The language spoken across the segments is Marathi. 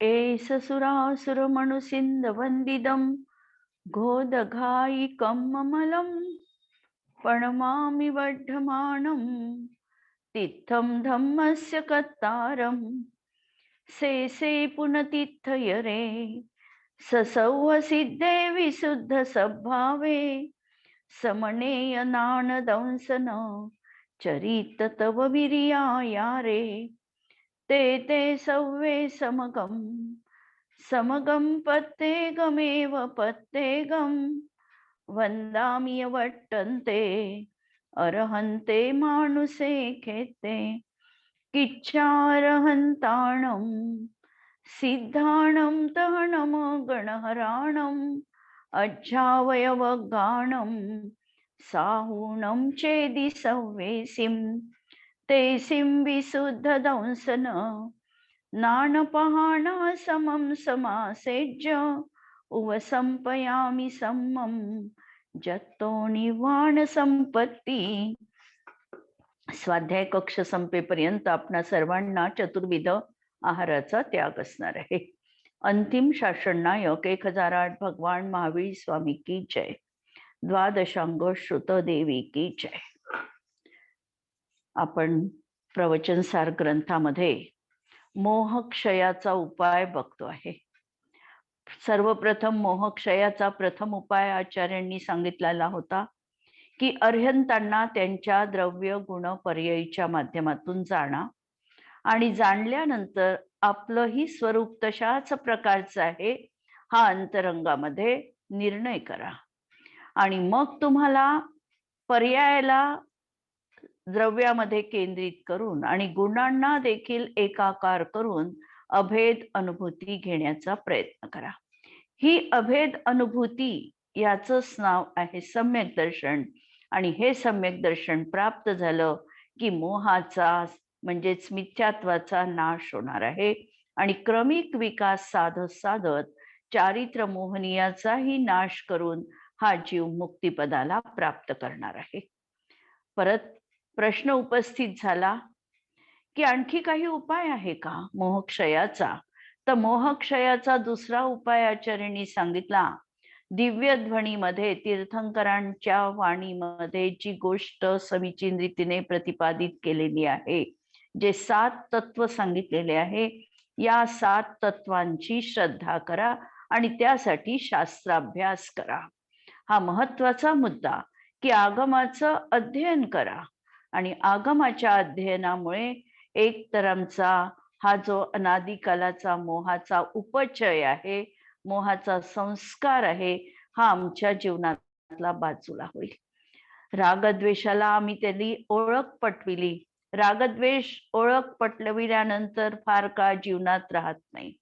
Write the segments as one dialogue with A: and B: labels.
A: एष सुरासुरमनुसिन्धवन्दितं घोदघायिकं ममलं प्रणमामि वर्धमानं तीर्थं धम्मस्य कर्तारं शेषे पुनतीर्थयरे ससौवसिद्धे विशुद्धसद्भावे समनेयनानदंसन चरित तव विरियायारे ते ते सव्वे समगं पत्तेगमेव पत्तेगं वन्दामि यवट्टन्ते अर्हन्ते मानुषे खेते किच्चारहन्ताणं सिद्धाणं तहनं गणहराणम् अज्जावयवगाणं साहूणं चेदि सव्वेसिं तेसिं विशुद्धदंसन नानपहाणा समं समासेज्य उवसंपयामि सम्मं जत्तो निर्वाण संपत्ती. स्वाध्याय कक्ष संपेपर्यंत आपणा सर्वांना चतुर्विध आहाराचा त्याग असणार आहे. अंतिम शासननायक 1008 भगवान महावीर स्वामी की जय. द्वादशांग श्रुत देवी की जय. आपण प्रवचनसार ग्रंथामध्ये मोहक्षयाचा उपाय बघतो आहे. सर्वप्रथम मोहक्षयाचा प्रथम उपाय आचार्यांनी सांगितलेला होता की अर्हंतांना त्यांच्या द्रव्य गुण पर्यायीच्या माध्यमातून जाणा आणि जाणल्यानंतर आपलंही स्वरूप तशाच प्रकारचं आहे हा अंतरंगामध्ये निर्णय करा आणि मग तुम्हाला पर्यायाला द्रव्यामध्ये केंद्रित करून आणि गुणांना देखील एकाकार करून अभेद अनुभूती घेण्याचा प्रयत्न करा. ही अभेद अनुभूती याचंच नाव आहे सम्यक दर्शन आणि हे सम्यक दर्शन प्राप्त झालं की मोहाचा म्हणजेच मिथ्यात्वाचा नाश होणार आहे आणि क्रमिक विकास साधत साधत चारित्र मोहनीयाचाही नाश करून हा जीव मुक्तिपदाला प्राप्त करणार आहे. परत प्रश्न उपस्थित झाला की आणखी काही उपाय आहे का मोहक्षयाचा? तर मोहक्षयाचा दुसरा उपाय आचार्यांनी सांगितला. दिव्य ध्वनीमध्ये तीर्थंकरांच्या वाणीमध्ये जी गोष्ट समीचीन रीतीने प्रतिपादित केलेली आहे, जे 7 तत्व सांगितलेले आहे, या 7 तत्वांची श्रद्धा करा आणि त्यासाठी शास्त्राभ्यास करा. हा महत्वाचा मुद्दा की आगमाचं अध्ययन करा आणि आगमाच्या अध्ययनामुळे एक तर आमचा हा जो अनादिकालाचा मोहाचा उपचय आहे, मोहाचा संस्कार आहे, हा आमच्या जीवनातला बाजूला होईल. रागद्वेषाला आम्ही त्यांनी ओळख पटविली. रागद्वेष ओळख पटविल्यानंतर फार काळ जीवनात राहत नाही.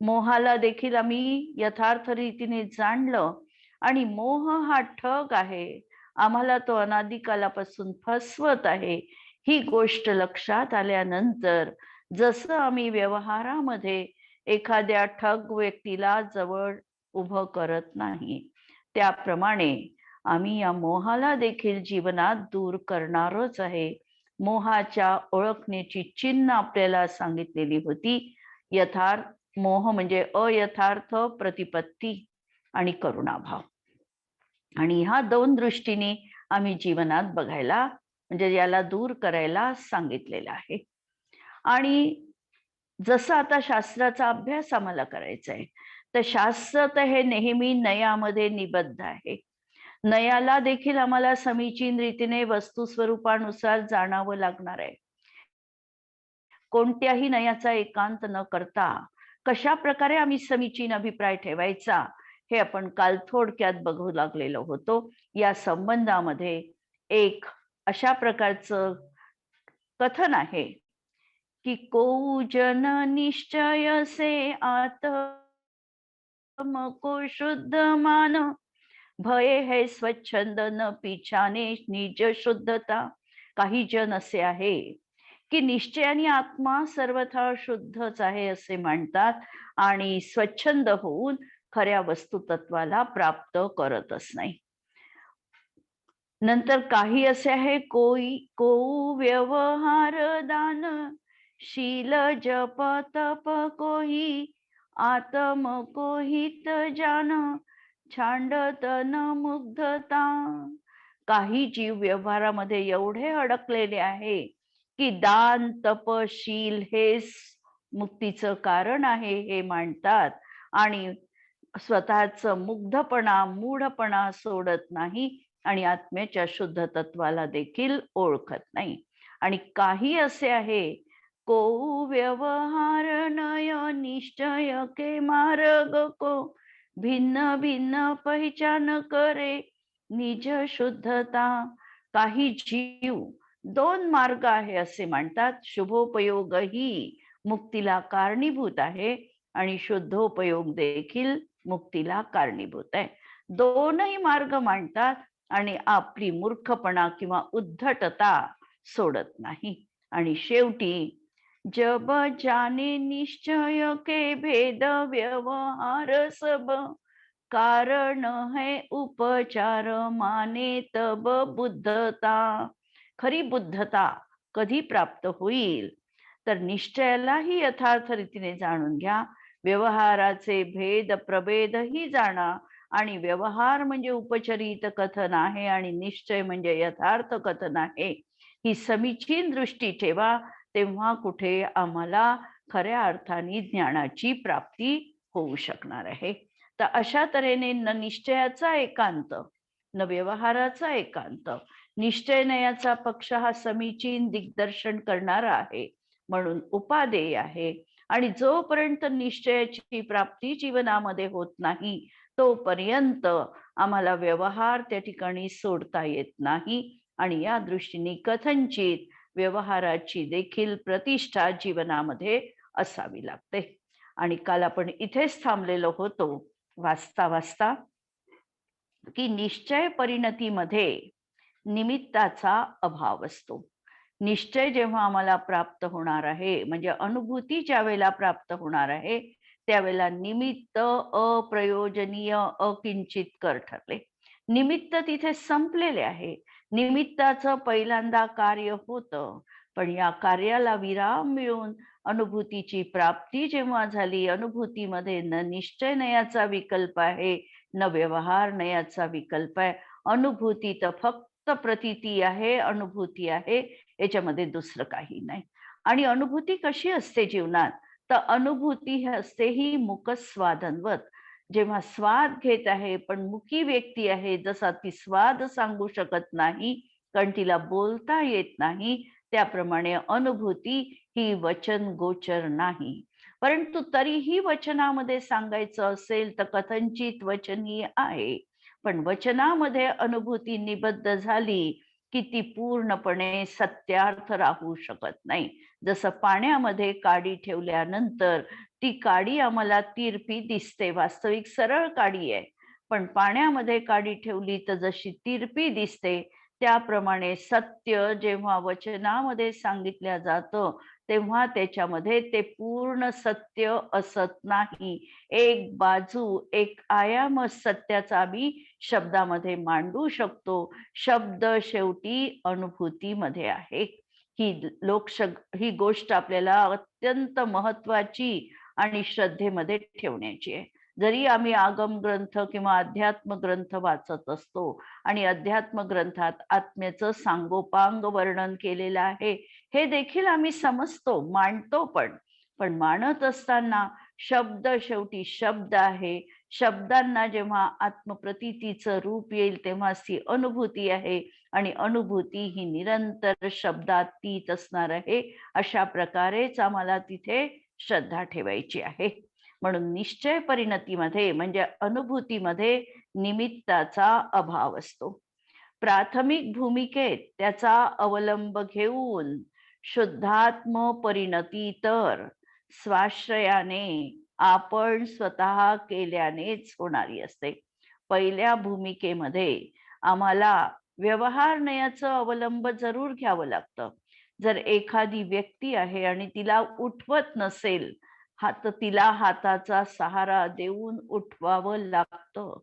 A: मोहाला देखील आम्ही यथार्थ रीतीने जाणलं आणि मोह हा ठग आहे, आम्हाला तो अनादिकालापासून फसवत आहे, ही गोष्ट लक्षात आल्यानंतर जसं आम्ही व्यवहारामध्ये एखाद्या ठग व्यक्तीला जवळ उभं करत नाही, त्याप्रमाणे आम्ही या मोहाला देखील जीवनात दूर करणारच आहे. मोहाच्या ओळखण्याची चिन्ह आपल्याला सांगितलेली होती. यथार्थ मोह म्हणजे अयथार्थ प्रतिपत्ती आणि करुणाभाव, आणि ह्या 2 दृष्टीने आम्ही जीवनात बघायला म्हणजे याला दूर करायला सांगितलेलं आहे. आणि जसं आता शास्त्राचा अभ्यास आम्हाला करायचा आहे, तर शास्त्र तर हे नेहमी नयामध्ये निबद्ध आहे. नयाला देखील आम्हाला समीचीन रीतीने वस्तू स्वरूपानुसार जाणावं लागणार आहे. कोणत्याही नयाचा एकांत न करता कशा प्रकारे आम्ही समीचीन अभिप्राय ठेवायचा हे आपण काल थोडक्यात बघू लागलेलो होतो. या संबंधामध्ये एक अशा प्रकारचं कथन आहे की को जन निश्चय से आत्मको शुद्ध मान भय है स्वच्छंद न पिछाने निज शुद्धता. काही जन असे आहे की निश्चयाने आत्मा सर्वथा शुद्धच आहे असे म्हणतात आणि स्वच्छंद होऊन खऱ्या वस्तुतत्वाला प्राप्त करतच नाही. नंतर काही असे आहे को व्यवहार दान शील जप तप कोही आत्म को हित जान, छांडत न मुग्धता. काही जीव व्यवहारामध्ये एवढे अडकलेले आहे की दान तपशील हेच मुक्तीचं कारण आहे हे मांडतात आणि स्वतःच मुग्धपणा मूढपणा सोडत नाही आणि आत्म्याच्या शुद्ध तत्वाला देखील ओळखत नाही. आणि काही असे आहे, को व्यवहार नय निश्चय के मार्ग को, भिन्न भिन्न पहिचान करे निज शुद्धता. काही जीव दोन मार्ग आहे असे म्हणतात. शुभोपयोग ही मुक्तीला कारणीभूत आहे आणि शुद्धोपयोग देखील मुक्तीला कारणीभूत आहे. दोनही मार्ग मांडतात आणि आपली मूर्खपणा किंवा उद्धटता सोडत नाही. आणि शेवटी जब जाने निश्चय के भेद व्यवहार सब, कारण है उपचार माने तब बुद्धता. खरी बुद्धता कधी प्राप्त होईल तर निश्चयालाही यथार्थ रीतीने जाणून घ्या, व्यवहाराचे भेद प्रभेदही जाणा, आणि व्यवहार म्हणजे उपचरित कथन आहे आणि निश्चय म्हणजे यथार्थ कथन आहे, ही समीचीन दृष्टी ठेवा. तेव्हा कुठे आम्हाला खऱ्या अर्थाने ज्ञानाची प्राप्ती होऊ शकणार आहे. तर अशा तऱ्हेने न निश्चयाचा एकांत न व्यवहाराचा एकांत, निश्चयनयाचा पक्ष हा समीचीन दिग्दर्शन करणारा आहे म्हणून उपादेय आहे. आणि जोपर्यंत निश्चयाची प्राप्ती जीवनामध्ये होत नाही तोपर्यंत आम्हाला व्यवहार त्या ठिकाणी सोडता येत नाही. आणि या दृष्टीने कथनचित व्यवहाराची देखील प्रतिष्ठा जीवनामध्ये असावी लागते. आणि काल आपण इथेच थांबलेलो होतो वाचता वाचता की निश्चय परिणतीमध्ये निमित्ताचा अभाव असतो. निश्चय जेव्हा आम्हाला प्राप्त होणार आहे म्हणजे अनुभूती ज्या वेळेला प्राप्त होणार आहे त्यावेळेला निमित्त अप्रयोजनीय अकिंचितकर ठरले. निमित्त तिथे संपलेले आहे. निमित्ताचं पहिल्यांदा कार्य होतं पण या कार्याला विराम मिळून अनुभूतीची प्राप्ती जेव्हा झाली, अनुभूतीमध्ये न निश्चय नयाचा विकल्प आहे न व्यवहार नयाचा विकल्प आहे. अनुभूती तर फक्त प्रतीती आहे, अनुभूती आहे, याच्यामध्ये दुसरं काही नाही. आणि अनुभूती कशी असते जीवनात तर अनुभूती ही असते ही मुकस्वादनवत. जेव्हा स्वाद घेत आहे पण मुकी व्यक्ती आहे, जसा ती स्वाद सांगू शकत नाही कारण तिला बोलता येत नाही, त्याप्रमाणे अनुभूती ही वचन गोचर नाही. परंतु तरीही वचनामध्ये सांगायचं असेल तर कथनचित वचन ही आहे. पण वचनामध्ये अनुभूती निबद्ध झाली की ती पूर्णपणे सत्यार्थ राहू शकत नाही. जसं पाण्यामध्ये काडी ठेवल्यानंतर ती काडी आम्हाला तिरपी दिसते, वास्तविक सरळ काडी आहे, पण पाण्यामध्ये काडी ठेवली तर जशी तिरपी दिसते त्याप्रमाणे सत्य जेव्हा वचनामध्ये सांगितलं जातं तेव्हा त्याच्यामध्ये ते पूर्ण सत्य असत नाही. एक बाजू एक आयाम सत्याचा आम्ही शब्दामध्ये मांडू शकतो. शब्द शेवटी अनुभूतीमध्ये आहे. ही गोष्ट आपल्याला अत्यंत महत्वाची आणि श्रद्धेमध्ये ठेवण्याची आहे. जरी आम्ही आगम ग्रंथ किंवा अध्यात्म ग्रंथ वाचत असतो आणि अध्यात्म ग्रंथात आत्म्याचं सांगोपांग वर्णन केलेलं आहे हे देखील आम्ही समजतो, मांडतो, पण मानत असताना शब्द शेवटी शब्द आहे. शब्दांना जेव्हा आत्मप्रतीतीचं रूप येईल तेव्हा ती अनुभूती आहे आणि अनुभूती ही निरंतर शब्दातीत असणार आहे. अशा प्रकारेच आम्हाला तिथे श्रद्धा ठेवायची आहे. म्हणून निश्चय परिणतीमध्ये म्हणजे अनुभूतीमध्ये निमित्ताचा अभाव असतो. प्राथमिक भूमिकेत त्याचा अवलंब घेऊन शुद्धात्म परिणती तर स्वाश्रयाने आपण स्वतः केल्यानेच होणारी असते. पहिल्या भूमिकेमध्ये आम्हाला व्यवहार नयाचं अवलंब जरूर घ्यावं लागतं. जर एखादी व्यक्ती आहे आणि तिला उठवत नसेल तर तिला हाताचा सहारा देऊन उठवावं लागतं.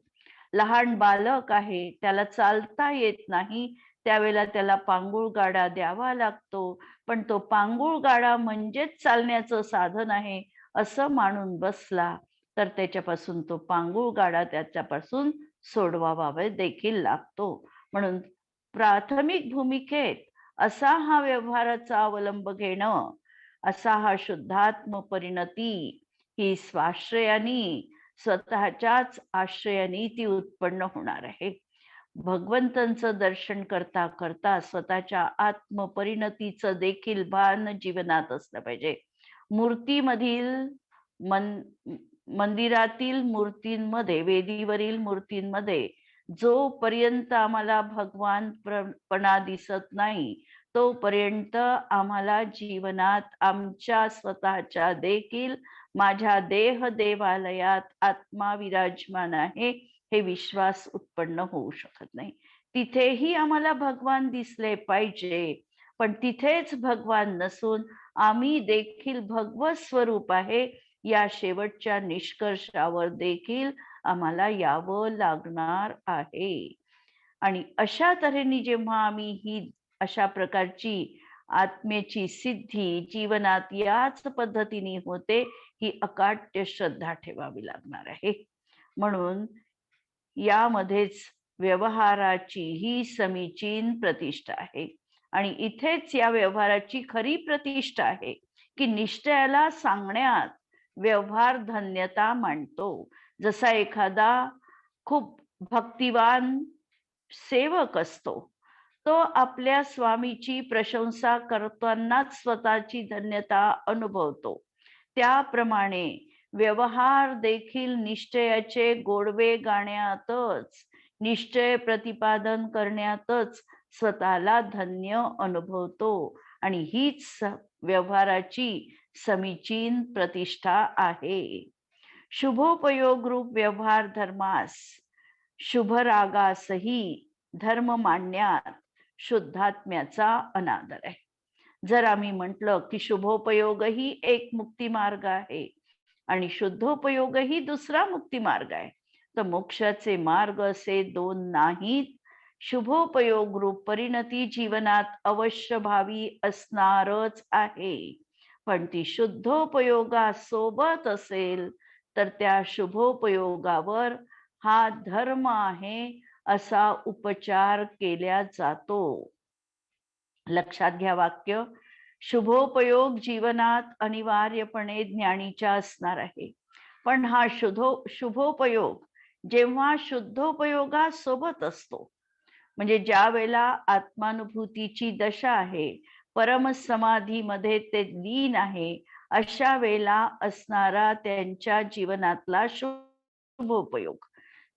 A: लहान बालक आहे, त्याला चालता येत नाही, त्यावेळेला त्याला पांगुळ गाडा द्यावा लागतो. पण तो पांगुळ गाडा म्हणजेच चालण्याचं साधन आहे असं मानून बसला तर त्याच्यापासून तो पांगुळ गाडा त्याच्यापासून सोडवावा देखील लागतो. म्हणून प्राथमिक भूमिकेत असा हा व्यवहाराचा अवलंब घेणं, असा हा शुद्धात्म परिणती ही स्वाश्रयानी, स्वतःच्याच आश्रयानी ती उत्पन्न होणार आहे. भगवंतांचं दर्शन करता करता स्वतःच्या आत्मपरिणतीचं देखील भान जीवनात असलं पाहिजे. मूर्तीमधील मंदिरातील मूर्तींमध्ये, वेदीवरील मूर्तींमध्ये जोपर्यंत आम्हाला भगवानपणा दिसत नाही, तोपर्यंत आम्हाला जीवनात आमच्या स्वतःच्या देखील माझ्या देह देवालयात आत्मा विराजमान आहे हे विश्वास उत्पन्न होऊ शकत नाही. तिथेही आम्हाला भगवान दिसले पाहिजे, पण तिथेच भगवान नसून आम्ही देखील भगवत स्वरूप आहे या शेवटच्या निष्कर्षावर देखील आम्हाला यावं लागणार आहे. आणि अशा तऱ्हेने जेव्हा आम्ही ही अशा प्रकारची आत्म्याची सिद्धी जीवनात याच पद्धतीने होते, ही अकाट्य श्रद्धा ठेवावी लागणार आहे. म्हणून यामध्येच व्यवहाराची ही समीचीन प्रतिष्ठा आहे. आणि इथेच या व्यवहाराची खरी प्रतिष्ठा आहे की निश्चयाला सांगण्यात व्यवहार धन्यता मानतो. जसा एखादा खूप भक्तिवान सेवक असतो, तो आपल्या स्वामीची प्रशंसा करतानाच स्वतःची धन्यता अनुभवतो. त्याप्रमाणे व्यवहार देखील निश्चयाचे गोडवे गाण्यातच, निश्चय प्रतिपादन करण्यातच स्वतःला धन्य अनुभवतो. आणि हीच व्यवहाराची समीचीन प्रतिष्ठा आहे. शुभोपयोग रूप व्यवहार धर्मास शुभरागासही धर्म मानण्यात शुद्धात्म्याचा अनादर आहे. जर आम्ही म्हटलं की शुभोपयोगही एक मुक्ती मार्ग आहे आणि शुद्धोपयोगही दुसरा मुक्ती मार्ग आहे, तर मोक्षाचे मार्ग असे दोन नाहीत. शुभोपयोग रूप परिणती जीवनात अवश्य भावी असणारच आहे, पण ती शुद्धोपयोगासोबत असेल तर त्या शुभोपयोगावर हा धर्म आहे असा उपचार केला जातो. लक्षात घ्या वाक्य. शुभोपयोग जीवनात अनिवार्यपणे ज्ञानीच्या असणार आहे, पण हा शुभोपयोग जेव्हा शुद्धोपयोगासोबत असतो, म्हणजे ज्या वेळेला आत्मानुभूतीची दशा आहे, परमसमाधीमध्ये ते लीन आहे, अशा वेळेला असणारा त्यांच्या जीवनातला शुभोपयोग,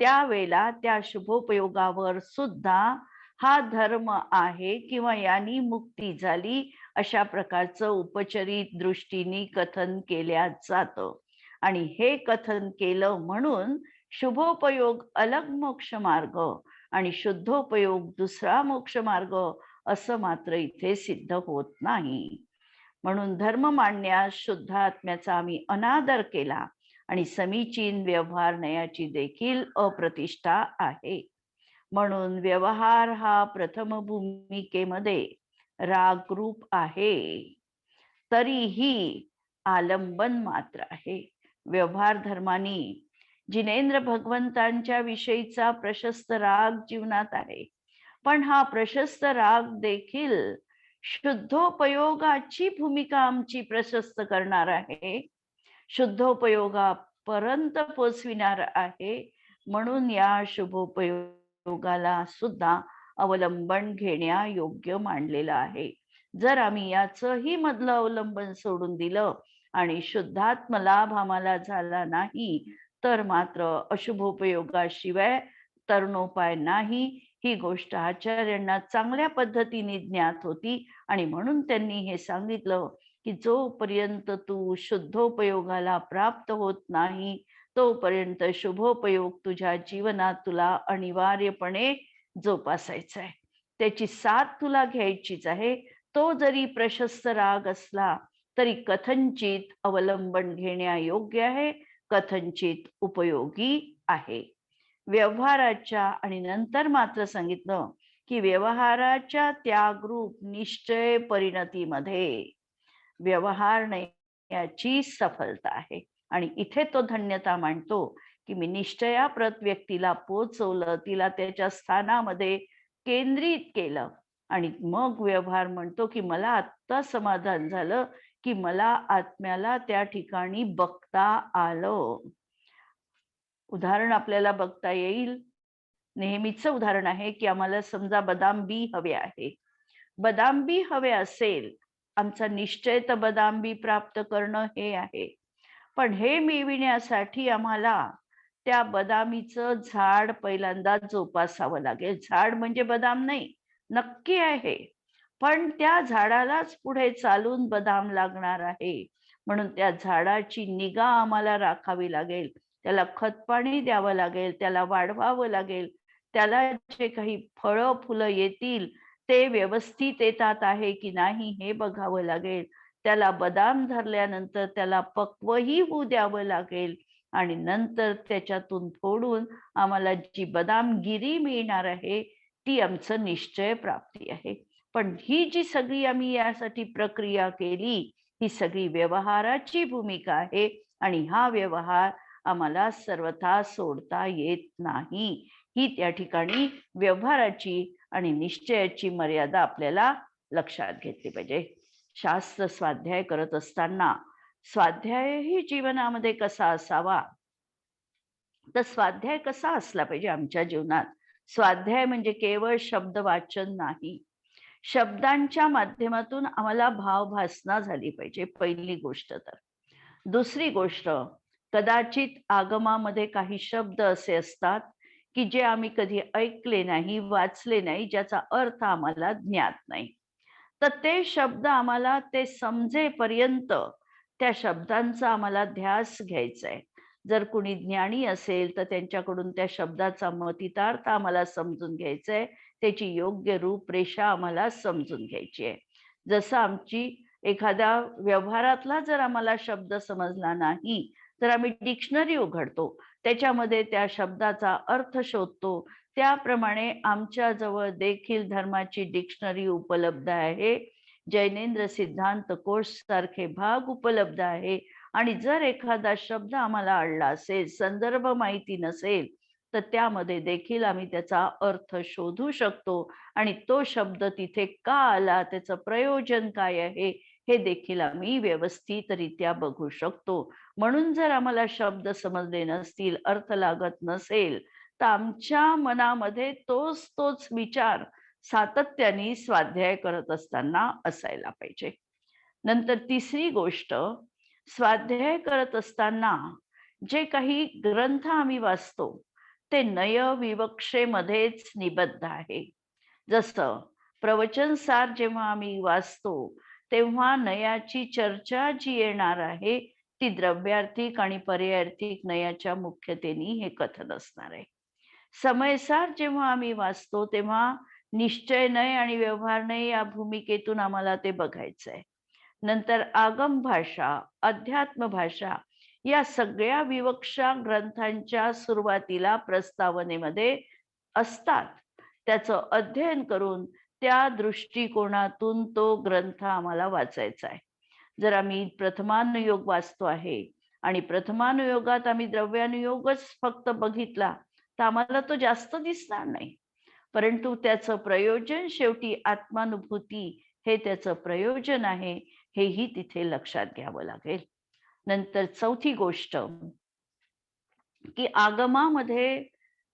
A: त्यावेळेला त्या शुभोपयोगावर सुद्धा हा धर्म आहे किंवा यांनी मुक्ती झाली अशा प्रकारचं उपचारित दृष्टीने कथन केल्या जातं. आणि हे कथन केलं म्हणून शुभोपयोग अलग मोक्ष मार्ग आणि शुद्धोपयोग दुसरा मोक्ष मार्ग असं मात्र इथे सिद्ध होत नाही. म्हणून धर्म मांडण्यास शुद्धात्म्याचा आम्ही अनादर केला आणि समीचीन व्यवहार नयाची देखील अप्रतिष्ठा आहे. म्हणून व्यवहार हा प्रथम भूमिकेमध्ये रागरूप आहे, तरीही आलंबन मात्र आहे. व्यवहार धर्मानी जिनेंद्र भगवंतांच्या विषयीचा प्रशस्त राग जीवनात आहे, पण हा प्रशस्त राग देखील शुद्धोपयोगाची भूमिका आमची प्रशस्त करणार आहे, शुद्धोपयोगापर्यंत पोचविणार आहे. म्हणून या शुभोपयोगाला सुद्धा अवलंबन घेण्या योग्य मानलेलं आहे. जर आम्ही याचंही मधलं अवलंबन सोडून दिलं आणि शुद्धात्म लाभ आम्हाला झाला नाही, तर मात्र अशुभोपयोगाशिवाय तरुणोपाय नाही, ही गोष्ट आचार्यांना चांगल्या पद्धतीने ज्ञात होती. आणि म्हणून त्यांनी हे सांगितलं की जोपर्यंत तू शुद्धोपयोगाला प्राप्त होत नाही, तोपर्यंत शुभोपयोग तुझ्या जीवनात तुला अनिवार्यपणे जोपासायचा आहे, त्याची साथ तुला घ्यायचीच आहे. तो जरी प्रशस्त राग असला तरी कथंचित अवलंबन घेण्यायोग्य आहे, कथंचित उपयोगी आहे. व्यवहाराच्या आणि नंतर मात्र सांगितलं की व्यवहाराच्या त्यागरूप निश्चय परिणतीमध्ये व्यवहार करण्याची सफलता आहे. आणि इथे तो धन्यता मांडतो की मी निश्चयाप्रत व्यक्तीला पोचवलं, तिला त्याच्या स्थानामध्ये केंद्रित केलं आणि मग व्यवहार म्हणतो की मला आत्ता समाधान झालं की मला आत्म्याला त्या ठिकाणी बघता आलं. उदाहरण आपल्याला बघता येईल. नेहमीचं उदाहरण आहे की आम्हाला समजा बदाम बी हवे आहे. बदाम बी हवे असेल, आमचा निश्चय तर बदाम बी प्राप्त करणं हे आहे. पण हे मिळविण्यासाठी आम्हाला त्या बदामीचं झाड पहिल्यांदा जोपासावं लागेल. झाड म्हणजे बदाम नाही, नक्की आहे. पण त्या झाडालाच पुढे चालून बदाम लागणार आहे. म्हणून त्या झाडाची निगा आम्हाला राखावी लागेल. त्याला खतपाणी द्यावं लागेल, त्याला वाढवावं लागेल. त्याला जे काही फळं, फुलं येतील ते व्यवस्थित येतात आहे की नाही हे बघावं लागेल. त्याला बदाम धरल्यानंतर त्याला पक्वही होऊ द्यावं लागेल आणि नंतर त्याच्यातून फोडून आम्हाला जी बदामगिरी मिळणार आहे ती आमचं निश्चय प्राप्ती आहे. पण ही जी सगळी आम्ही यासाठी प्रक्रिया केली, ही सगळी व्यवहाराची भूमिका आहे आणि हा व्यवहार आम्हाला सर्वथा सोडता येत नाही. ही त्या ठिकाणी व्यवहाराची आणि निश्चयाची मर्यादा आपल्याला लक्षात घेतली पाहिजे. शास्त्र स्वाध्याय करत असताना स्वाध्यायही जीवनामध्ये कसा असावा, तर स्वाध्याय कसा असला पाहिजे आमच्या जीवनात. स्वाध्याय म्हणजे केवळ शब्द वाचन नाही. शब्दांच्या माध्यमातून आम्हाला भावभासना झाली पाहिजे, पहिली गोष्ट तर. दुसरी गोष्ट, कदाचित आगमामध्ये काही शब्द असे असतात की जे आम्ही कधी ऐकले नाही, वाचले नाही, ज्याचा अर्थ आम्हाला ज्ञात नाही. तर ते शब्द आम्हाला ते समजेपर्यंत त्या शब्दांचा आम्हाला ध्यास घ्यायचा आहे. जर कुणी ज्ञानी असेल तर त्यांच्याकडून त्या शब्दाचा मतितार्थ आम्हाला समजून घ्यायचा आहे. त्याची योग्य रूपरेषा आम्हाला समजून घ्यायची आहे. जसं आमची एखाद्या व्यवहारातला जर आम्हाला शब्द समजला नाही तर आम्ही डिक्शनरी उघडतो, त्याच्यामध्ये त्या शब्दाचा अर्थ शोधतो. त्याप्रमाणे आमच्याजवळ देखील धर्माची डिक्शनरी उपलब्ध आहे. जैनेंद्र सिद्धांत कोश सारखे भाग उपलब्ध आहे. आणि जर एखादा शब्द आम्हाला अडला असेल, संदर्भ माहिती नसेल, तर त्यामध्ये देखील आम्ही त्याचा अर्थ शोधू शकतो आणि तो शब्द तिथे का आला, त्याचं प्रयोजन काय आहे हे देखील आम्ही व्यवस्थितरित्या बघू शकतो. म्हणून जर आम्हाला शब्द समजले नसतील, अर्थ लागत नसेल, तर आमच्या मनामध्ये तोच तोच विचार सातत्याने स्वाध्याय करत असताना असायला पाहिजे. नंतर तिसरी गोष्ट, स्वाध्याय करत असताना जे काही ग्रंथ आम्ही वाचतो ते नय विवक्षेमध्येच निबद्ध आहे. जसं प्रवचनसार जेव्हा आम्ही वाचतो तेव्हा नयाची चर्चा जी येणार आहे ती द्रव्यार्थिक आणि पर्यायार्थिक नयाच्या मुख्यतेने हे कथन असणार आहे. समयसार जेव्हा आम्ही वाचतो तेव्हा निश्चय नय आणि व्यवहार नय या भूमिकेतून आम्हाला ते बघायचं आहे. नंतर आगम भाषा, अध्यात्म भाषा या सगळ्या विवक्षा ग्रंथांच्या सुरुवातीला प्रस्तावनेमध्ये असतात. त्याचं अध्ययन करून त्या दृष्टिकोनातून तो ग्रंथ आम्हाला वाचायचा आहे. जर आम्ही प्रथमानुयोग वाचतो आहे आणि प्रथमानुयोगात आम्ही द्रव्यानुयोगच फक्त बघितला तर आम्हाला तो जास्त दिसणार नाही. परंतु त्याचं प्रयोजन शेवटी आत्मानुभूती हे त्याचं प्रयोजन आहे, हेही तिथे लक्षात घ्यावं लागेल. नंतर चौथी गोष्ट की आगमामध्ये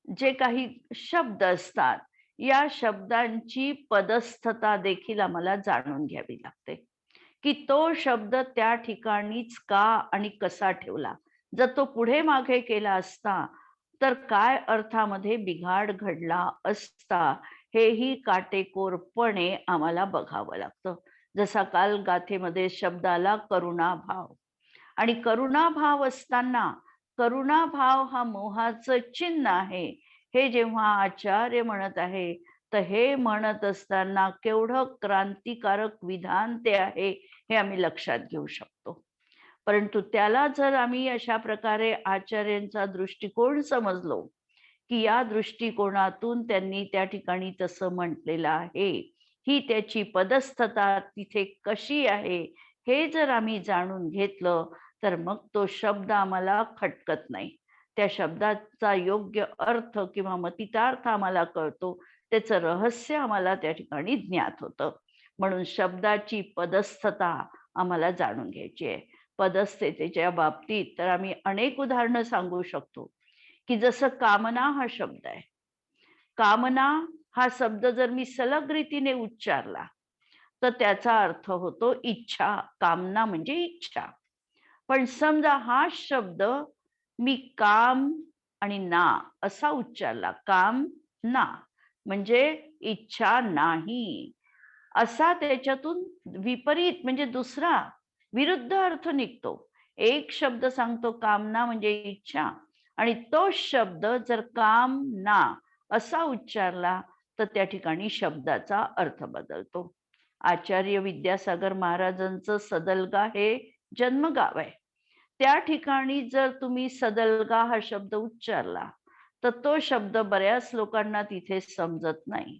A: जे काही शब्द असतात, या शब्दांची पदस्थता देखील आम्हाला जाणून घ्यावी लागते की तो शब्द त्या ठिकाणीच का आणि कसा ठेवला. जर तो पुढे मागे केला असता तर काय अर्थामध्ये बिघाड घडला असता, हेही काटेकोरपणे आम्हाला बघावं लागतं. जसा काल गाथेमध्ये शब्द आला करुणाभाव, आणि करुणाभाव असताना करुणाभाव हा मोहाचं चिन्ह आहे हे जेव्हा आचार्य म्हणत आहे, तर हे म्हणत असताना केवढं क्रांतिकारक विधान ते आहे हे आम्ही लक्षात घेऊ शकतो. परंतु त्याला जर आम्ही अशा प्रकारे आचार्यांचा दृष्टिकोन समजलो की या दृष्टिकोनातून त्यांनी त्या ठिकाणी तसं म्हटलेलं आहे, ही त्याची पदस्थता तिथे कशी आहे हे जर आम्ही जाणून घेतलं तर मग तो शब्द आम्हाला खटकत नाही. त्या शब्दाचा योग्य अर्थ किंवा मतितार्थ आम्हाला कळतो. त्याचं रहस्य आम्हाला त्या ठिकाणी ज्ञात होतं. म्हणून शब्दाची पदस्थता आम्हाला जाणून घ्यायची आहे. पदस्थतेच्या बाबतीत तर आम्ही अनेक उदाहरणं सांगू शकतो, की जसं कामना हा शब्द आहे. कामना हा शब्द जर मी सलग रीतीने उच्चारला तर त्याचा अर्थ होतो इच्छा. कामना म्हणजे इच्छा. पण समजा हा शब्द मी काम आणि ना असा उच्चारला, काम ना म्हणजे इच्छा नाही, असा त्याच्यातून विपरीत म्हणजे दुसरा विरुद्ध अर्थ निघतो. एक शब्द सांगतो कामना म्हणजे इच्छा आणि तो शब्द जर काम ना असा उच्चारला तर त्या ठिकाणी शब्दाचा अर्थ बदलतो. आचार्य विद्यासागर महाराजांचं सदलगा हे जन्मगाव आहे. त्या ठिकाणी जर तुम्ही सदलगा हा शब्द उच्चारला तर तो शब्द बऱ्याच लोकांना तिथे समजत नाही.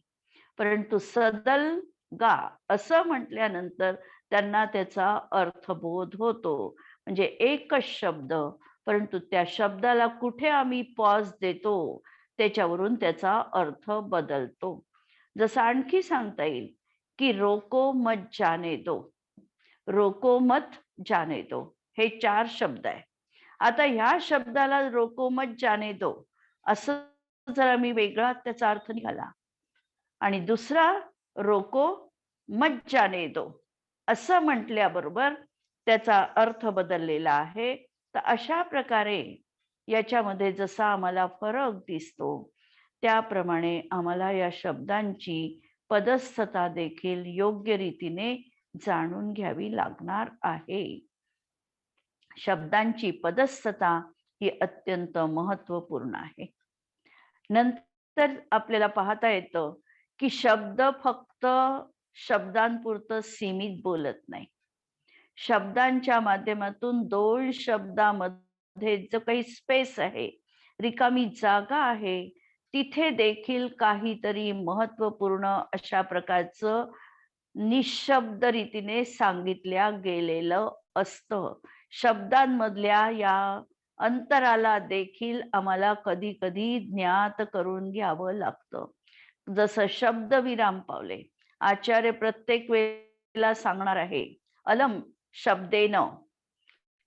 A: परंतु सदलगा असं म्हटल्यानंतर त्यांना त्याचा अर्थबोध होतो. म्हणजे एकच शब्द, परंतु त्या शब्दाला कुठे आम्ही पॉज देतो त्याच्यावरून त्याचा अर्थ बदलतो. जसं आणखी सांगता येईल की रोको मत जाने दो, रोको मत जाने दो हे 4 शब्द आहे. आता ह्या शब्दाला रोको मत जाने दो असं जर आम्ही वेगळा त्याचा अर्थ निघाला आणि दुसरा रोको मत जाने दो असं म्हटल्याबरोबर त्याचा अर्थ बदललेला आहे. तर अशा प्रकारे याच्यामध्ये जसा आम्हाला फरक दिसतो त्याप्रमाणे आम्हाला या शब्दांची पदस्थता देखील योग्य रीतीने जाणून घ्यावी लागणार आहे. शब्दांची पदस्थता ही अत्यंत महत्वपूर्ण आहे. नंतर आपल्याला पाहता येतं की शब्द फक्त शब्दांपुरतं सीमित बोलत नाही. शब्दांच्या माध्यमातून 2 शब्दामध्ये जो काही स्पेस आहे, रिकामी जागा आहे, तिथे देखील काहीतरी महत्वपूर्ण अशा प्रकारचं निशब्द रीतीने सांगितल्या गेलेलं असतं. शब्दांमधल्या या अंतराला देखील आम्हाला कधी कधी ज्ञात करून घ्यावं लागतं. जसं शब्द विराम पावले आचार्य प्रत्येक वेळेला सांगणार आहे, अलम शब्देन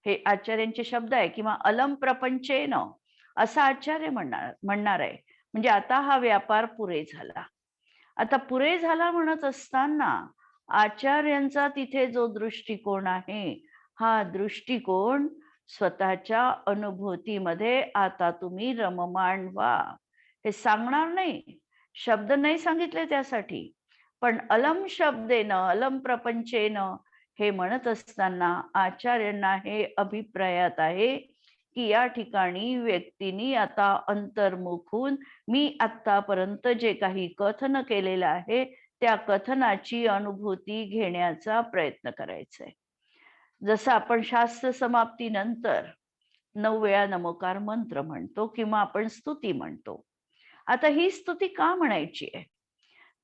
A: हे आचार्यांचे शब्द आहे किंवा अलम प्रपंचेन असं आचार्य म्हणणार आहे. म्हणजे आता हा व्यापार पुरे झाला. आता पुरे झाला म्हणत असताना आचार्यांचा तिथे जो दृष्टिकोन आहे, हा दृष्टिकोन स्वतःच्या अनुभूतीमध्ये आता तुम्ही रममाण व्हा हे सांगणार नाही. शब्द नाही सांगितले त्यासाठी, पण अलम शब्देन अलम प्रपंचेन हे म्हणत असताना आचार्यांना हे अभिप्रायात आहे की या ठिकाणी व्यक्तीने आता अंतर्मुख होऊन मी आतापर्यंत जे काही कथन केलेलं आहे त्या कथनाची अनुभूती घेण्याचा प्रयत्न करायचा आहे. जसं आपण शास्त्र समाप्तीनंतर 9 वेळा नमोकार मंत्र म्हणतो किंवा आपण स्तुती म्हणतो. आता ही स्तुती का म्हणायची आहे?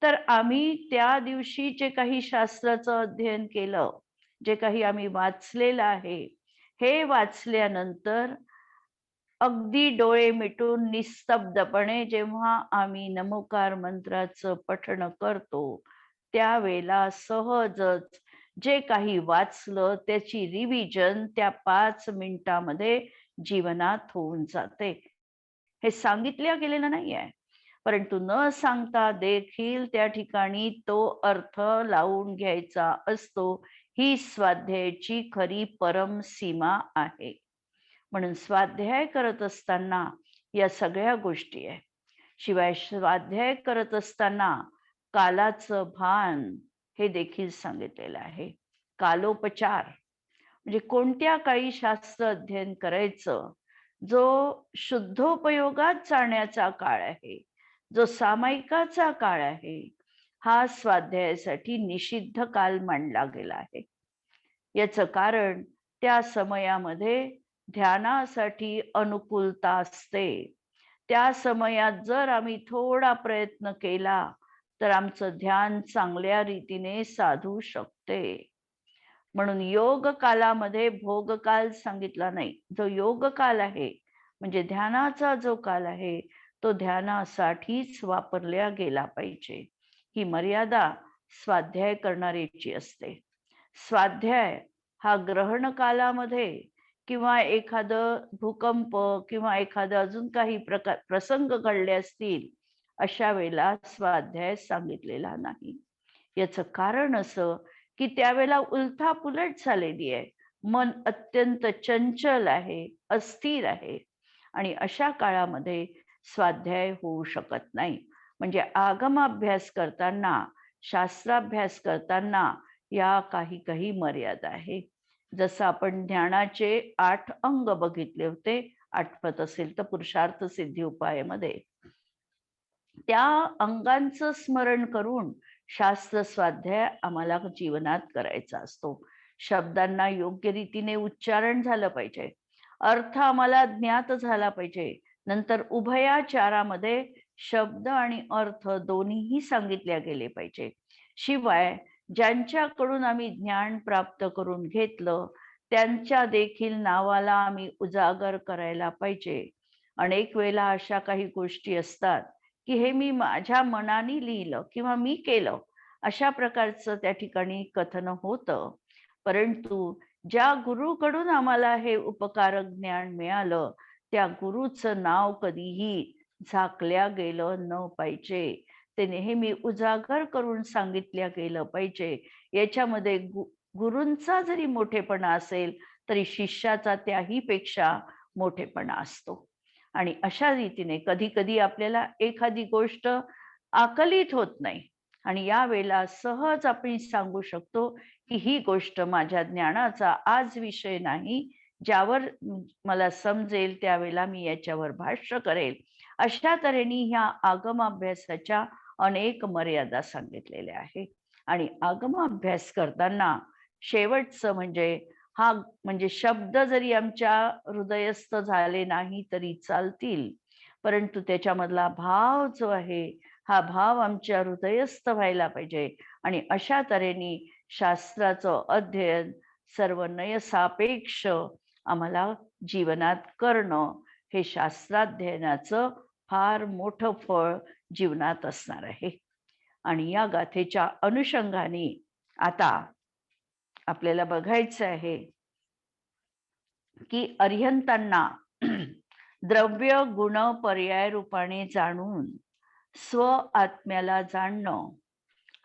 A: तर आम्ही त्या दिवशी जे काही शास्त्राचं अध्ययन केलं, जे काही आम्ही वाचलेलं आहे, हे वाचल्यानंतर अगदी डोळे मिटून निस्तब्धपणे जेव्हा आम्ही नमोकार मंत्राचं पठण करतो त्यावेळेला सहजच जे काही वाचलं त्याची रिव्हिजन त्या 5 मिनिटामध्ये जीवनात होऊन जाते. हे सांगितलं गेलेलं नाही आहे, परंतु न सांगता देखील त्या ठिकाणी तो अर्थ लावून घ्यायचा असतो. ही स्वाध्यायाची खरी परम सीमा आहे. म्हणून स्वाध्याय करत असताना या सगळ्या गोष्टी आहे. शिवाय स्वाध्याय करत असताना कालाचं भान हे देखील सांगितलेलं आहे. कालोपचार म्हणजे कोणत्या काळी शास्त्र अध्ययन करायचं, जो शुद्धोपयोगात जाण्याचा काळ आहे, जो सामायिकाचा काळ आहे, हा स्वाध्यायासाठी निषिद्ध काल मानला गेला आहे. याचं कारण त्या समयामध्ये ध्यानासाठी अनुकूलता असते. त्या समयात जर आम्ही थोडा प्रयत्न केला तर आमचं ध्यान चांगल्या रीतीने साधू शकते. म्हणून योग कालामध्ये भोगकाल सांगितला नाही. जो योग काल आहे म्हणजे ध्यानाचा जो काल आहे तो ध्यानासाठीच वापरला गेला पाहिजे. ही मर्यादा स्वाध्याय करणाऱ्याची असते. स्वाध्याय हा ग्रहण कालामध्ये किंवा एखादं भूकंप किंवा एखादं अजून काही प्रसंग घडले असतील अशा वेळेला स्वाध्याय सांगितलेला नाही. याचं कारण असं की त्यावेळेला उलथापुलट झालेली आहे. मन अत्यंत चंचल आहे, अस्थिर आहे आणि अशा काळामध्ये स्वाध्याय होऊ शकत नाही. म्हणजे आगमाभ्यास करताना, शास्त्राभ्यास करताना या काही काही मर्यादा आहे. जसं आपण ज्ञानाचे 8 अंग बघितले होते, आठवत असेल तर पुरुषार्थ सिद्धी उपायामध्ये. त्या अंगांचं स्मरण करून शास्त्र स्वाध्याय आम्हाला जीवनात करायचा असतो. शब्दांना योग्य रीतीने उच्चारण झालं पाहिजे. अर्थ आम्हाला ज्ञात झाला पाहिजे. नंतर उभयाचारामध्ये शब्द आणि अर्थ दोन्हीही सांगितल्या गेले पाहिजे. शिवाय ज्यांच्याकडून आम्ही ज्ञान प्राप्त करून घेतलं त्यांच्या देखील नावाला आम्ही उजागर करायला पाहिजे. अनेक वेळेला अशा काही गोष्टी असतात की हे मी माझ्या मनाने लिहिलं किंवा मी केलं अशा प्रकारचं त्या ठिकाणी कथन होतं. परंतु ज्या गुरुकडून आम्हाला हे उपकारक ज्ञान मिळालं त्या गुरुचं नाव कधीही झाकल्या गेलं न पाहिजे. ते नेहमी उजागर करून सांगितल्या गेलं पाहिजे. याच्यामध्ये गुरूंचा जरी मोठेपणा असेल तरी शिष्याचा त्याही पेक्षा मोठेपणा असतो. आणि अशा रीतीने कधी कधी आपल्याला एखादी गोष्ट आकलित होत नाही आणि या वेळेला सहज आपण सांगू शकतो की ही गोष्ट माझ्या ज्ञानाचा आज विषय नाही. ज्यावर मला समजेल त्यावेळेला मी याच्यावर भाष्य करेल. अशा तऱ्हेने ह्या आगमाभ्यासाच्या अनेक मर्यादा सांगितलेल्या आहेत. आणि आगमाभ्यास करताना शेवटचं म्हणजे शब्द जरी आमच्या हृदयस्थ झाले नाही तरी चालतील, परंतु त्याच्यामधला भाव जो आहे हा भाव आमच्या हृदयस्थ व्हायला पाहिजे. आणि अशा तऱ्हेने शास्त्राचं अध्ययन सर्व नयसापेक्ष आम्हाला जीवनात करणं हे शास्त्राध्ययनाचं फार मोठं फळ जीवनात असणार आहे. आणि या गाथेच्या अनुषंगाने आता आपल्याला बघायचं आहे की अर्हंतांना द्रव्य गुण पर्याय रूपाने जाणून स्व आत्म्याला जाणणं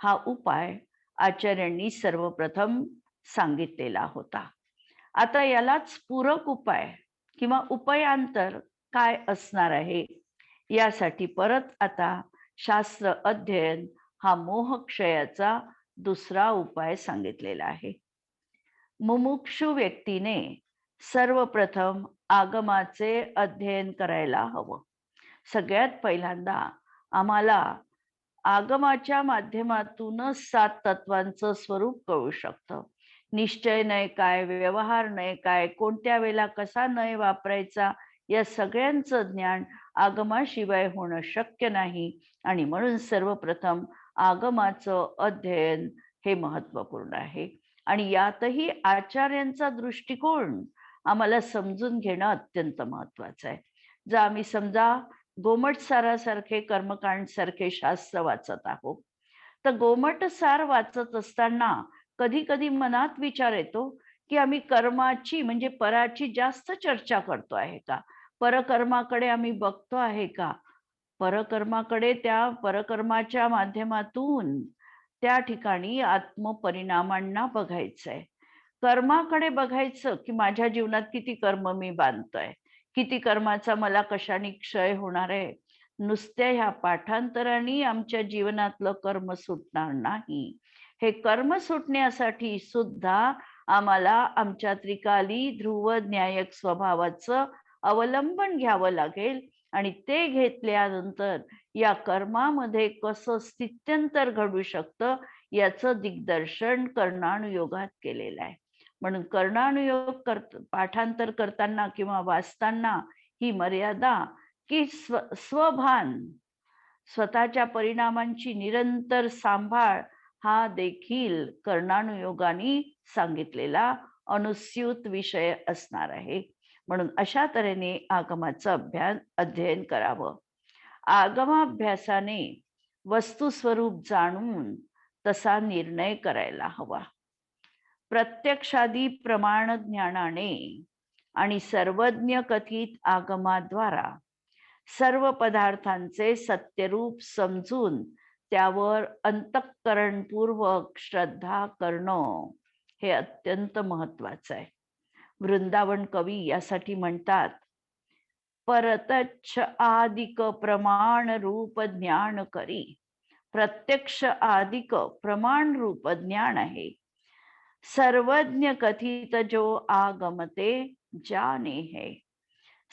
A: हा उपाय आचार्यांनी सर्वप्रथम सांगितलेला होता. आता यालाच पूरक उपाय किंवा उपायांतर काय असणार आहे यासाठी परत आता शास्त्र अध्ययन हा मोहक्षयाचा दुसरा उपाय सांगितलेला आहे. मुमुक्षु व्यक्तीने सर्वप्रथम आगमाचे अध्ययन करायला हवं. सगळ्यात पहिल्यांदा आम्हाला आगमाच्या माध्यमातूनच 7 तत्वांचं स्वरूप कळू शकतं. निश्चय नय काय, व्यवहार नय काय, कोणत्या वेळेला कसा नय वापरायचा या सगळ्यांचं ज्ञान आगमाशिवाय होणं शक्य नाही. आणि म्हणून सर्वप्रथम आगमाचं अध्ययन हे महत्वपूर्ण आहे. आणि यातही आचार्यांचा दृष्टिकोन आम्हाला समजून घेणं अत्यंत महत्वाचं आहे. जर आम्ही समजा गोमट सारासारखे कर्मकांड सारखे शास्त्र वाचत आहोत तर गोमट सार वाचत असताना कधी कधी मनात विचार येतो की आम्ही कर्माची म्हणजे पराची जास्त चर्चा करतो आहे का, परकर्माकडे आम्ही बघतो आहे का, परकर्माकडे त्या परकर्माच्या माध्यमातून त्या ठिकाणी आत्मपरिणामांना बघायचंय. कर्माकडे बघायचं की माझ्या जीवनात किती कर्म मी बांधतोय, किती कर्माचा मला कशाने क्षय होणार आहे. नुसत्या ह्या पाठांतराने आमच्या जीवनातलं कर्म सुटणार नाही. हे कर्म सुटण्यासाठी सुद्धा आम्हाला आमच्या त्रिकाली ध्रुव न्यायक स्वभावाचं अवलंबन घ्यावं लागेल. आणि ते घेतल्यानंतर या कर्मामध्ये कसं स्थित्यंतर घडू शकतं याचं दिग्दर्शन कर्णानुयोगात केलेलं आहे. म्हणून कर्णानुयोग पाठांतर करताना किंवा वाचताना ही मर्यादा की स्वभान स्वतःच्या परिणामांची निरंतर सांभाळ हा देखील कर्णानुयोगाने सांगितलेला अनुस्यूत विषय असणार आहे. म्हणून अशा तऱ्हेने आगमाचं अध्ययन करावं. आगमाभ्यासाने वस्तुस्वरूप जाणून तसा निर्णय करायला हवा. प्रत्यक्षादी प्रमाण ज्ञानाने आणि सर्वज्ञ कथित आगमाद्वारा सर्व पदार्थांचे सत्यरूप समजून त्यावर अंतःकरणपूर्वक श्रद्धा करणं हे अत्यंत महत्वाचं आहे. वृंदावन कवी यासाठी म्हणतात, परतच्छ आदिक प्रमाण रूप ज्ञान करी. प्रत्यक्ष आदिक प्रमाण रूप ज्ञान आहे. सर्वज्ञ कथित जो आगमते जाने है.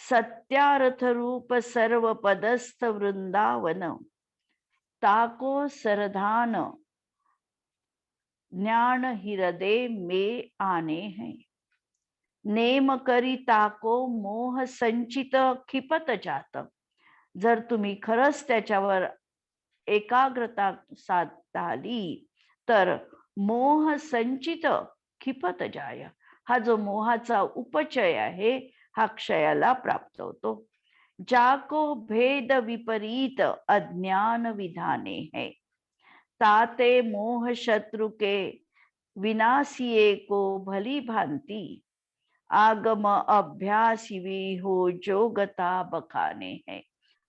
A: सत्यार्थ रूप सर्व पदस्थ वृंदावन ताको सरधान ज्ञान हृदय में आने हैं. नेम करी ताको मोह संचित खिपत जात. जर तुम्ही खरंच त्याच्यावर एकाग्रता साधली तर मोह संचित खिपत जाय. हा जो मोहाचा उपचय आहे हा क्षयाला प्राप्त होतो. जाको भेद विपरीत अज्ञान विधाने है. ताते मोह शत्रु के विनाशिये को भली भांति. आगम अभ्यासिवी हो जोगता बखाने है.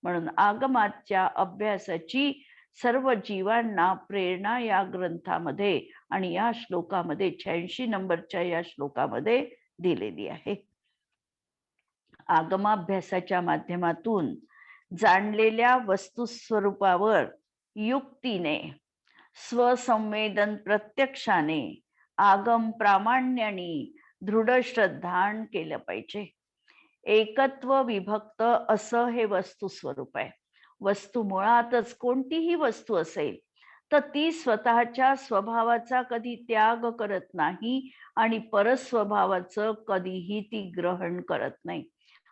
A: म्हणून आगमाच्या अभ्यासाची सर्व जीवांना प्रेरणा या ग्रंथामध्ये आणि या श्लोकामध्ये 86 नंबरच्या या श्लोकामध्ये दिलेली आहे. आगमाभ्यासाच्या माध्यमातून जाणलेल्या वस्तुस्वरूपावर युक्तीने, स्वसंवेदन प्रत्यक्षाने, आगम प्रामाण्याने दृढ श्रद्धान केलं पाहिजे. एकत्व विभक्त असं हे वस्तुस्वरूप आहे. वस्तू मुळातच कोणतीही वस्तू असेल तर ती स्वतःच्या स्वभावाचा कधी त्याग करत नाही आणि परस्वभावाचं कधीही ती ग्रहण करत नाही.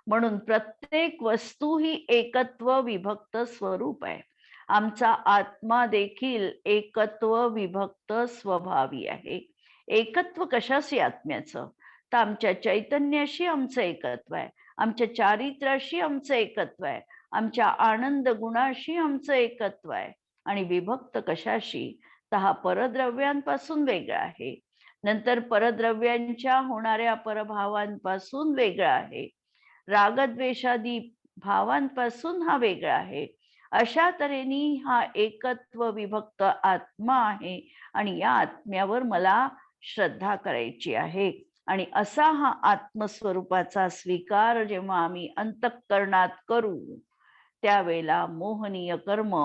A: म्हणून प्रत्येक वस्तू ही एकत्व विभक्त स्वरूप आहे. आमचा आत्मा देखील एकत्व विभक्त स्वभावी आहे. एकत्व कशाशी आत्म्याचं? तर आमच्या चैतन्याशी आमचं एकत्व आहे, आमच्या चारित्र्याशी आमचं एकत्व आहे, आमच्या आनंद गुणाशी आमचं एकत्व आहे. आणि विभक्त कशाशी? तर हा परद्रव्यांपासून वेगळा आहे, नंतर परद्रव्यांच्या होणाऱ्या परभावांपासून वेगळा आहे, रागद्वेषादी भावांपासून हा वेगळा आहे. अशा तऱ्हेने हा एकत्व विभक्त आत्मा आहे आणि या आत्म्यावर मला श्रद्धा करायची आहे. आणि असा हा आत्मस्वरूपाचा स्वीकार जेव्हा आम्ही अंतःकरणात करू त्यावेळेला मोहनीय कर्म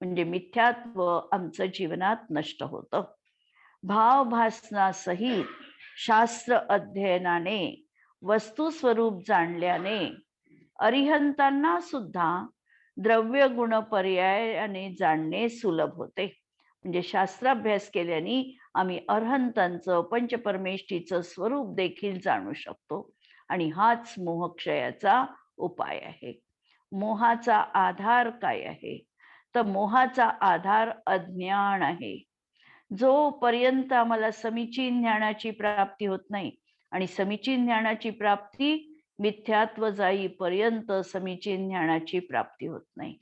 A: म्हणजे मिथ्यात्व आमचं जीवनात नष्ट होतं. भावभासनासहित शास्त्र अध्ययनाने वस्तुस्वरूप जाणल्याने अरिहंतांना सुद्धा द्रव्य गुण पर्यायाने जाणणे सुलभ होते. म्हणजे शास्त्राभ्यास केल्याने आम्ही अरहंतांचं पंचपरमेष्ठीचं स्वरूप देखील जाणू शकतो. आणि हाच मोहक्षयाचा उपाय आहे. मोहाचा आधार काय आहे? तर मोहाचा आधार अज्ञान आहे. जोपर्यंत आम्हाला समीचीन ज्ञानाची प्राप्ती होत नाही आणि समीचीन ज्ञानाची प्राप्ती मिथ्यात्व जाईपर्यंत समीचीन ज्ञानाची प्राप्ती होत नाही.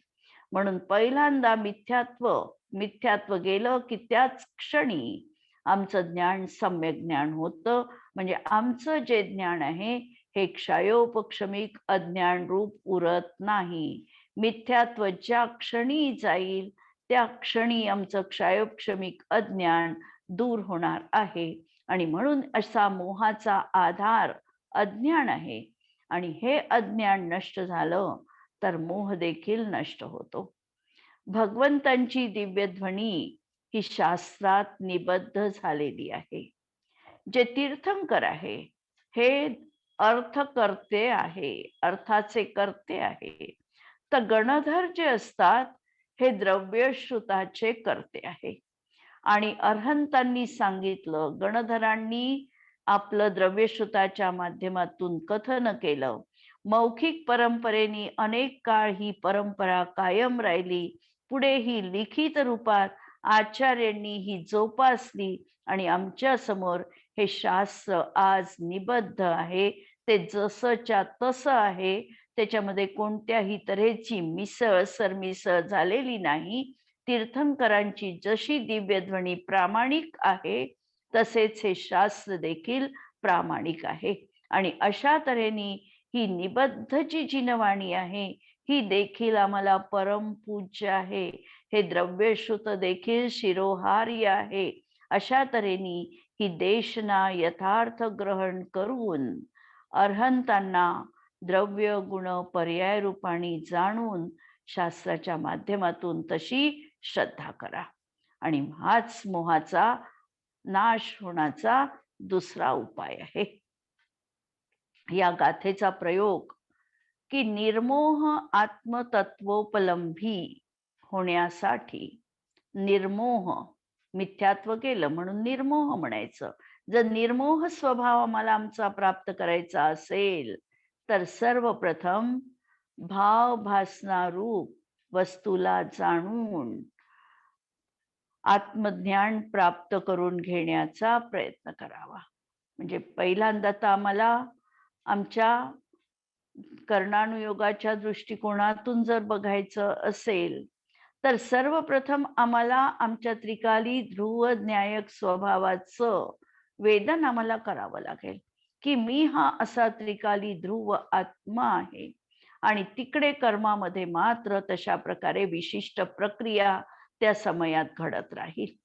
A: म्हणून पहिल्यांदा मिथ्यात्व गेलं की त्याच क्षणी आमचं ज्ञान सम्यक ज्ञान होतं. म्हणजे आमचं जे ज्ञान आहे हे क्षयोपक्षमिक अज्ञान रूप उरत नाही. मिथ्यात्व ज्या क्षणी जाईल त्या क्षणी आमचं क्षयोपक्षमिक अज्ञान दूर होणार आहे. आणि म्हणून असा मोहाचा आधार अज्ञान आहे. आणि हे अज्ञान नष्ट झालं तर मोह देखील नष्ट होतो. भगवंतांची दिव्यध्वनी ही शास्त्रात निबद्ध झालेली आहे. जे तीर्थंकर आहे हे अर्थकर्ते आहे, अर्थाचे कर्ते आहे. तर गणधर जे असतात हे द्रव्यश्रुताचे कर्ते आहे. आणि अरहंतांनी सांगितलं, गणधरांनी आपलं द्रव्यश्रुताच्या माध्यमातून कथन केलं. मौखिक परंपरेने अनेक काळ ही परंपरा कायम राहिली. पुढे ही लिखित रूपात आचार्यांनी ही जोपासली आणि आमच्या समोर हे शास्त्र आज निबद्ध आहे. ते जसंच्या तसं आहे. त्याच्यामध्ये कोणत्याही तऱ्हेची मिसळ सरमिसळ झालेली नाही. तीर्थंकरांची जशी दिव्यध्वनी प्रामाणिक आहे, तसेच हे शास्त्र देखील प्रामाणिक आहे. आणि अशा तऱ्हेने ही निबद्ध जी जिनवाणी आहे, ही देखील आम्हाला परमपूज्य आहे. हे द्रव्यश्रुत देखील शिरोहार्य आहे. अशा तऱ्हेने ही देशना यथार्थ ग्रहण करून अर्हंतांना द्रव्य गुण पर्याय रूपाने जाणून शास्त्राच्या माध्यमातून तशी श्रद्धा करा. आणि हाच मोहाचा नाश होण्याचा दुसरा उपाय आहे. या गाथेचा प्रयोग की निर्मोह आत्मतत्वोपलंभी होण्यासाठी निर्मोह मिथ्यात्व केलं म्हणून निर्मोह म्हणायचं. जर निर्मोह स्वभाव आम्हाला आमचा प्राप्त करायचा असेल तर सर्वप्रथम भाव भासनारूप वस्तूला जाणून आत्मज्ञान प्राप्त करून घेण्याचा प्रयत्न करावा. म्हणजे पहिल्यांदा तर आम्हाला आमच्या कर्णानुयोगाच्या दृष्टिकोनातून जर बघायचं असेल तर सर्वप्रथम आम्हाला आमच्या त्रिकाली ध्रुव न्यायक स्वभावाचं वेदन आम्हाला करावं लागेल की मी हा असा त्रिकाली ध्रुव आत्मा आहे आणि तिकडे कर्मामध्ये मात्र तशा प्रकारे विशिष्ट प्रक्रिया त्या समयात घडत राहील.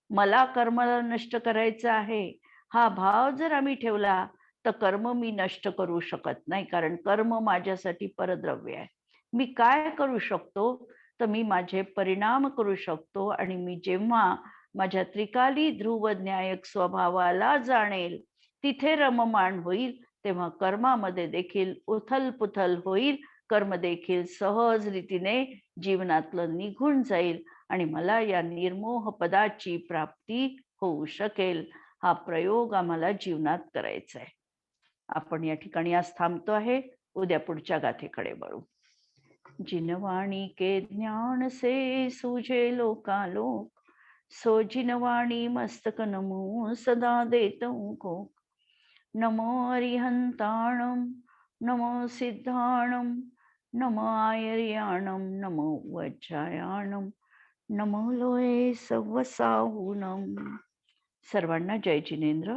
A: मला कर्माला नष्ट करायचं आहे हा भाव जर आम्ही ठेवला तर कर्म मी नष्ट करू शकत नाही, कारण कर्म माझ्यासाठी परद्रव्य आहे. मी काय करू शकतो तर मी माझे परिणाम करू शकतो. आणि मी जेव्हा माझ्या त्रिकाली ध्रुव न्यायक स्वभावाला जाणेल तिथे रममाण होईल, तेव्हा कर्मामध्ये देखील उथल पुथल होईल. कर्म देखील सहज रीतीने जीवनातलं निघून जाईल आणि मला या निर्मोह पदाची प्राप्ती होऊ शकेल. हा प्रयोग आम्हाला जीवनात करायचा आहे. आपण या ठिकाणी आज थांबतो आहे. उद्या पुढच्या गाथेकडे वळू. जिनवाणी के ज्ञान से सूझे लोकालोक, सो जिनवाणी मस्तक नमो सदा देतऊ को. नमो अरिहंताणम नमो सिद्धाणम नमो आयर्याणम नमो वज्रायाणम नमो लोये सवसाहूनम. सर्वांना जय जिनेंद्र.